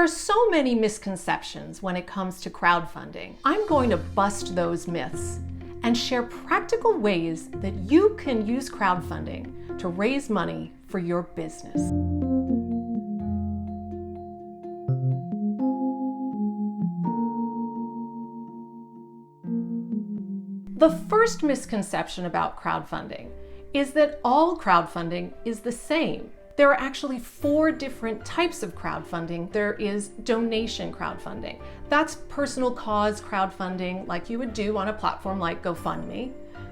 are so many misconceptions when it comes to crowdfunding. I'm going to bust those myths and share practical ways that you can use crowdfunding to raise money for your business. The first misconception about crowdfunding is that all crowdfunding is the same. There are actually 4 different types of crowdfunding. There is donation crowdfunding. That's personal cause crowdfunding like you would do on a platform like GoFundMe.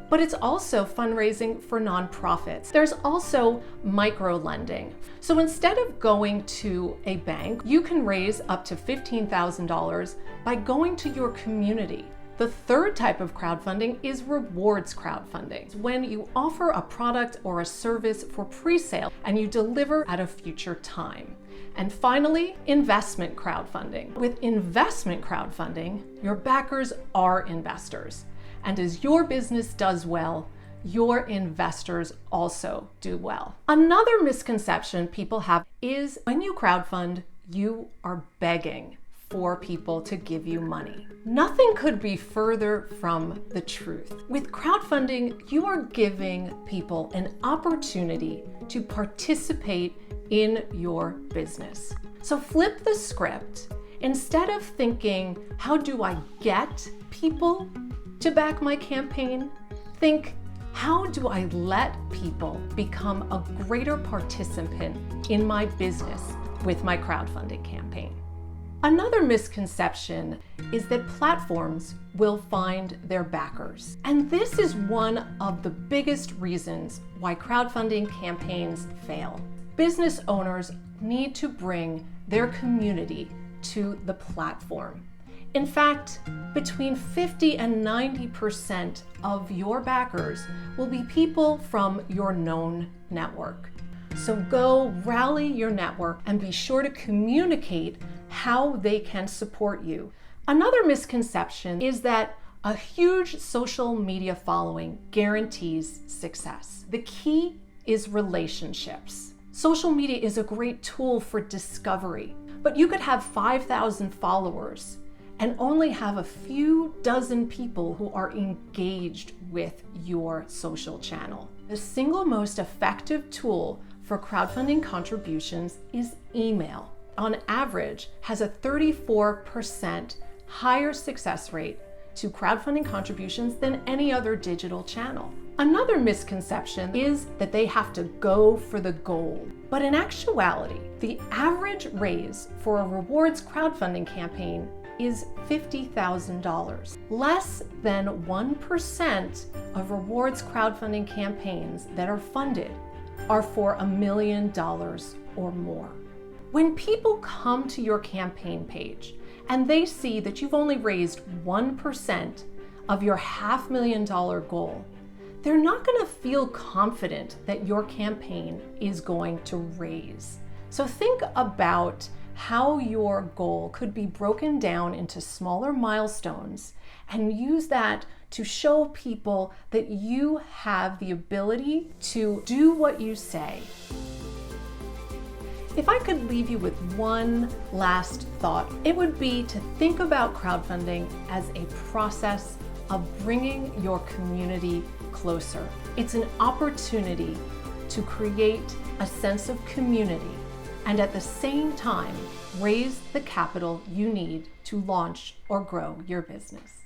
But it's also fundraising for nonprofits. There's also micro-lending. So instead of going to a bank, you can raise up to $15,000 by going to your community. The third type of crowdfunding is rewards crowdfunding. It's when you offer a product or a service for pre-sale and you deliver at a future time. And finally, investment crowdfunding. With investment crowdfunding, your backers are investors. And as your business does well, your investors also do well. Another misconception people have is when you crowdfund, you are begging for people to give you money. Nothing could be further from the truth. With crowdfunding, you are giving people an opportunity to participate in your business. So flip the script. Instead of thinking, how do I get people to back my campaign? Think, how do I let people become a greater participant in my business with my crowdfunding campaign? Another misconception is that platforms will find their backers. And this is one of the biggest reasons why crowdfunding campaigns fail. Business owners need to bring their community to the platform. In fact, between 50 and 90% of your backers will be people from your known network. So go rally your network and be sure to communicate how they can support you. Another misconception is that a huge social media following guarantees success. The key is relationships. Social media is a great tool for discovery, but you could have 5,000 followers and only have a few dozen people who are engaged with your social channel. The single most effective tool for crowdfunding contributions is email. On average, has a 34% higher success rate to crowdfunding contributions than any other digital channel. Another misconception is that they have to go for the gold. But in actuality, the average raise for a rewards crowdfunding campaign is $50,000. Less than 1% of rewards crowdfunding campaigns that are funded are for $1 million or more. When people come to your campaign page and they see that you've only raised 1% of your $500,000 goal, they're not going to feel confident that your campaign is going to raise. So think about how your goal could be broken down into smaller milestones and use that to show people that you have the ability to do what you say. If I could leave you with one last thought, it would be to think about crowdfunding as a process of bringing your community closer. It's an opportunity to create a sense of community and at the same time raise the capital you need to launch or grow your business.